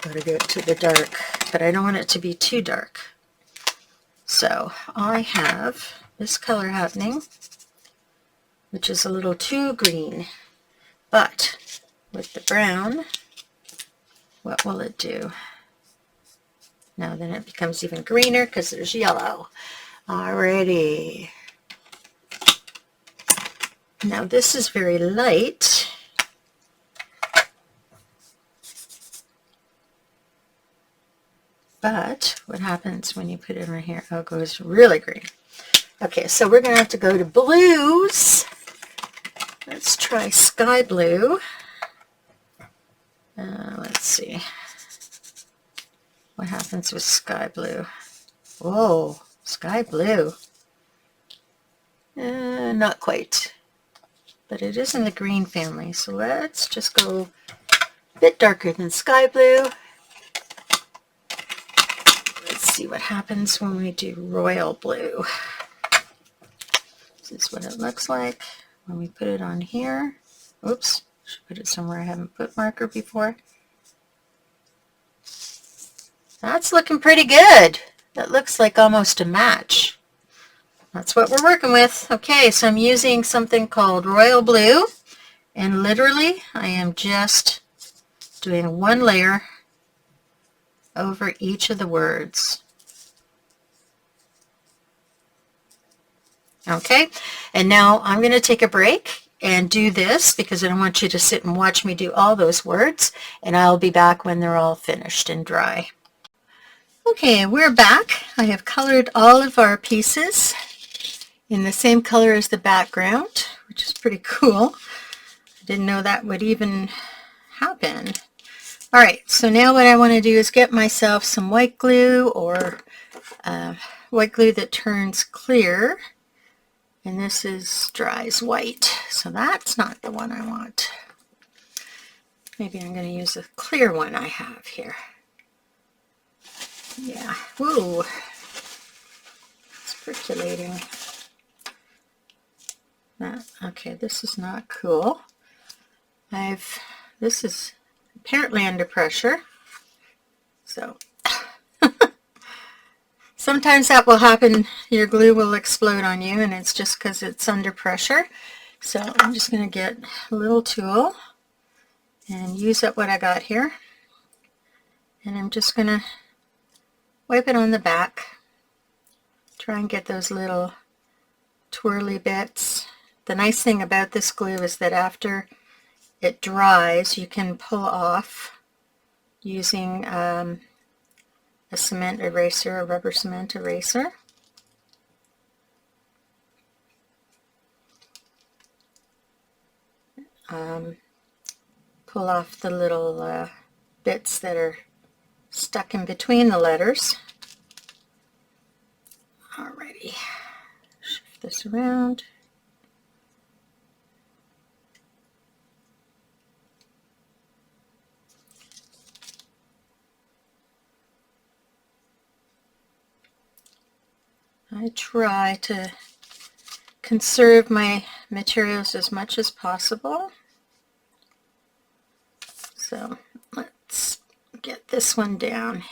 But I don't want it to be too dark. So I have this color happening, which is a little too green. But with the brown, what will it do? Now then it becomes even greener because there's yellow. Alrighty. Now this is very light. But what happens when you put it right here? Oh, it goes really green. Okay, so we're going to have to go to blues. Let's try sky blue. Let's see. What happens with sky blue? Whoa, sky blue. Not quite. But it is in the green family. So let's just go a bit darker than sky blue. Let's see what happens when we do royal blue. This is what it looks like when we put it on here. Oops, should put it somewhere I haven't put marker before. That's looking pretty good. That looks like almost a match. That's what we're working with. Okay, so I'm using something called royal blue, and literally I am just doing one layer over each of the words. Okay, and now I'm going to take a break and do this because I don't want you to sit and watch me do all those words, and I'll be back when they're all finished and dry. Okay, we're back. I have colored all of our pieces in the same color as the background, which is pretty cool. I didn't know that would even happen. All right, so now what I want to do is get myself some white glue, or white glue that turns clear. And this is dries white, so that's not the one I want. Maybe I'm going to use a clear one I have here. Yeah, whoa, it's percolating. Okay, this is not cool. This is apparently under pressure, so sometimes that will happen. Your glue will explode on you, and it's just because it's under pressure. So I'm just going to get a little tool and use up what I got here, and I'm just going to wipe it on the back. Try and get those little twirly bits. The nice thing about this glue is that after it dries, you can pull off using a cement eraser, a rubber cement eraser. Pull off the little bits that are stuck in between the letters. Alrighty, shift this around. I try to conserve my materials as much as possible. So let's get this one down.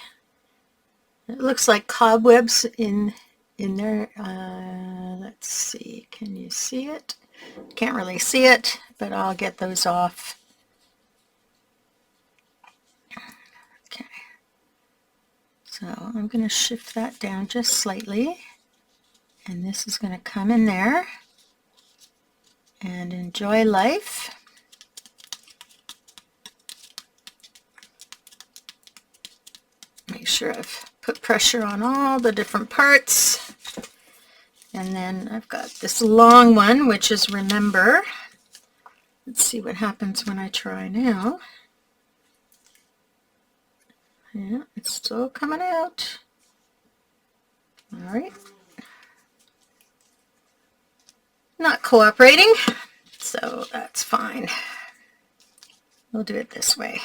It looks like cobwebs in there. Let's see, can you see it? Can't really see it, but I'll get those off. Okay, so I'm going to shift that down just slightly, and this is going to come in there. And enjoy life. sure I've put pressure on all the different parts. And then I've got this long one, which is remember. Let's see what happens when I try now. Yeah, it's still coming out. All right. Not cooperating, so that's fine. We'll do it this way.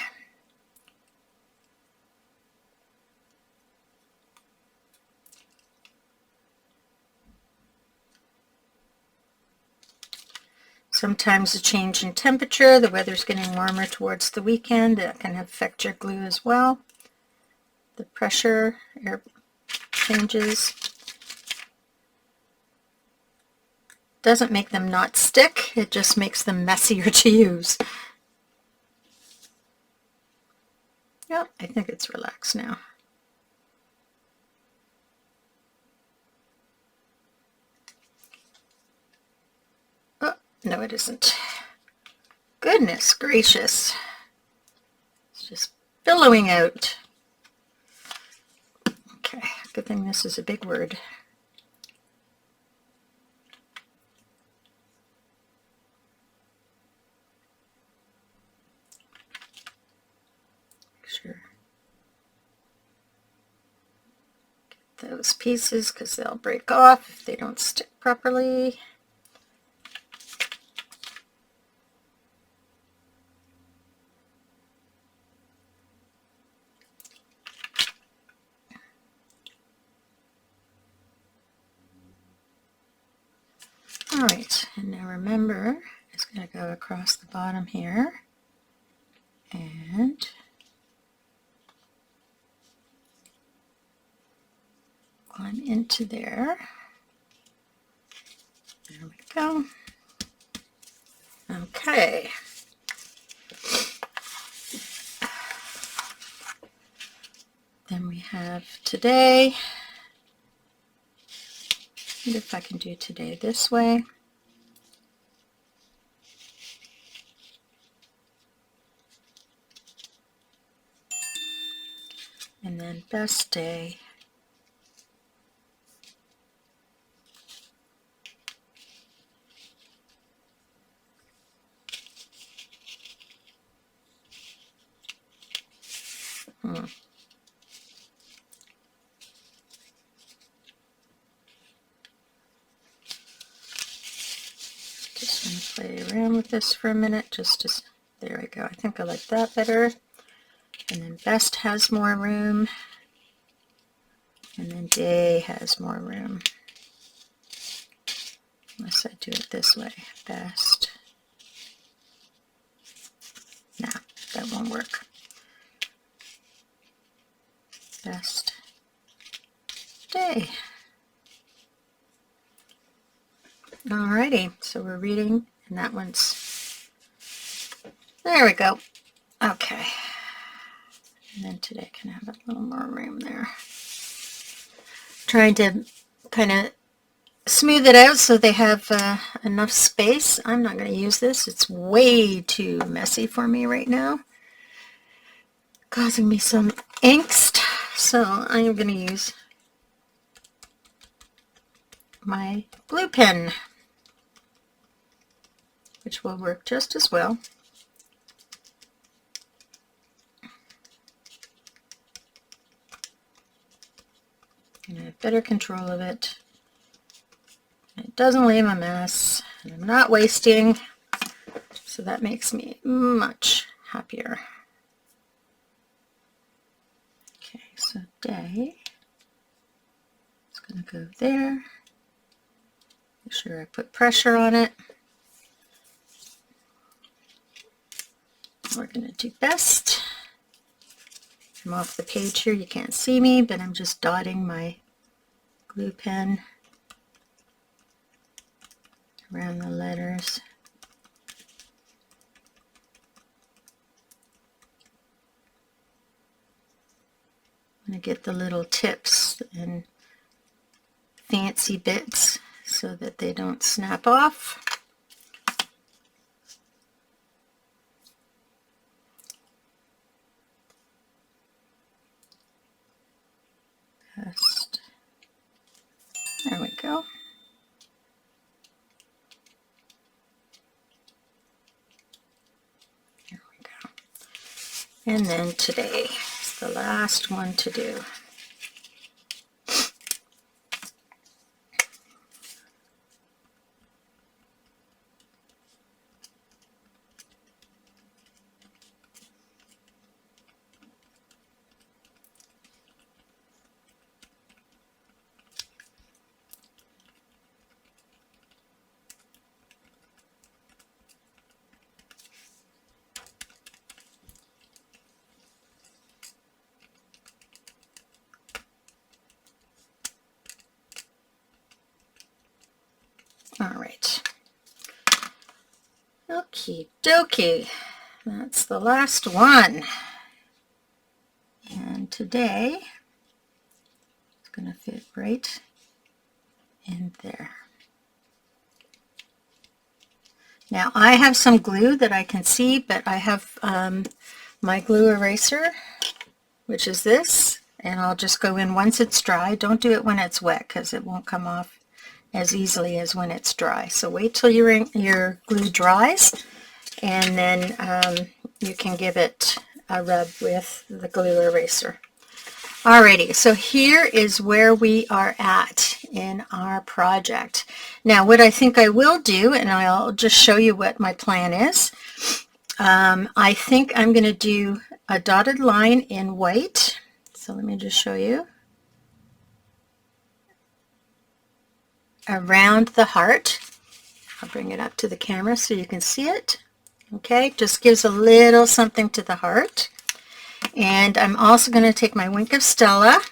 Sometimes a change in temperature, the weather's getting warmer towards the weekend, that can affect your glue as well. The pressure, air changes. Doesn't make them not stick, it just makes them messier to use. Yep, I think it's relaxed now. Oh, no it isn't. Goodness gracious. It's just billowing out. Okay, good thing this is a big word. Sure. Get those pieces because they'll break off if they don't stick properly. All right, and now remember, it's going to go across the bottom here and climb into there. There we go. Okay. Then we have today. And if I can do today this way. And then best day. Just going to play around with this for a minute. There we go. I think I like that better. And then best has more room. And then day has more room. Unless I do it this way. Best. Nah, that won't work. Best day. Alrighty, so we're reading, and that one's, there we go. Okay, and then today can have a little more room there. Trying to kind of smooth it out so they have enough space. I'm not going to use this. It's way too messy for me right now, causing me some angst. So I'm going to use my glue pen, which will work just as well. And I have better control of it. It doesn't leave a mess, and I'm not wasting, so that makes me much happier. Okay, so day is going to go there. Make sure I put pressure on it. We're going to do best. I'm off the page here. You can't see me, but I'm just dotting my glue pen around the letters. I'm going to get the little tips and fancy bits so that they don't snap off. go. There we go. And then today is the last one to do. All right. Okie dokie. That's the last one. And today, it's going to fit right in there. Now I have some glue that I can see, but I have my glue eraser, which is this, and I'll just go in once it's dry. Don't do it when it's wet because it won't come off as easily as when it's dry. So wait till your glue dries, and then you can give it a rub with the glue eraser. Alrighty, so here is where we are at in our project. Now what I think I will do, and I'll just show you what my plan is, I think I'm going to do a dotted line in white. So let me just show you. Around the heart. I'll bring it up to the camera so you can see it. Okay, just gives a little something to the heart. And I'm also going to take my Wink of Stella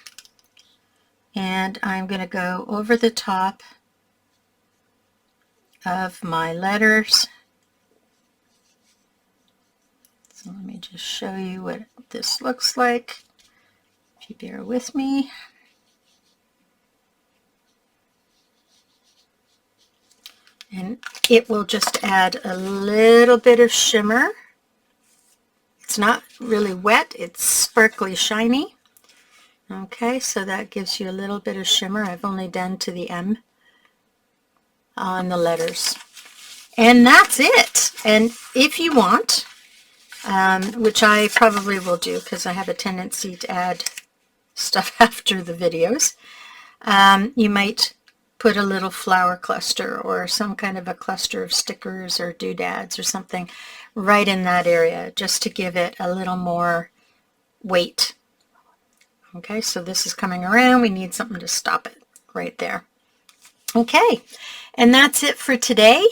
and I'm going to go over the top of my letters. So let me just show you what this looks like, if you bear with me. And it will just add a little bit of shimmer. It's not really wet, it's sparkly shiny. Okay, so that gives you a little bit of shimmer. I've only done to the M on the letters. And that's it. And if you want, which I probably will do because I have a tendency to add stuff after the videos, you might put a little flower cluster or some kind of a cluster of stickers or doodads or something right in that area just to give it a little more weight. Okay, so this is coming around. We need something to stop it right there. Okay, and that's it for today.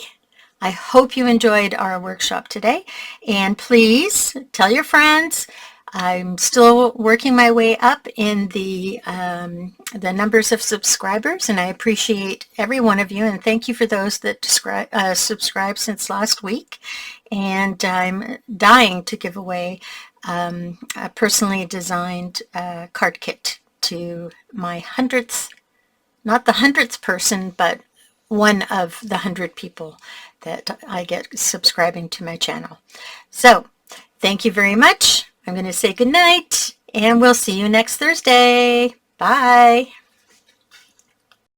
I hope you enjoyed our workshop today, and please tell your friends. I'm still working my way up in the numbers of subscribers, and I appreciate every one of you, and thank you for those that subscribed since last week. And I'm dying to give away a personally designed card kit to my 100th, not the 100th person, but one of the 100 people that I get subscribing to my channel. So thank you very much. I'm going to say good night, and we'll see you next Thursday. Bye.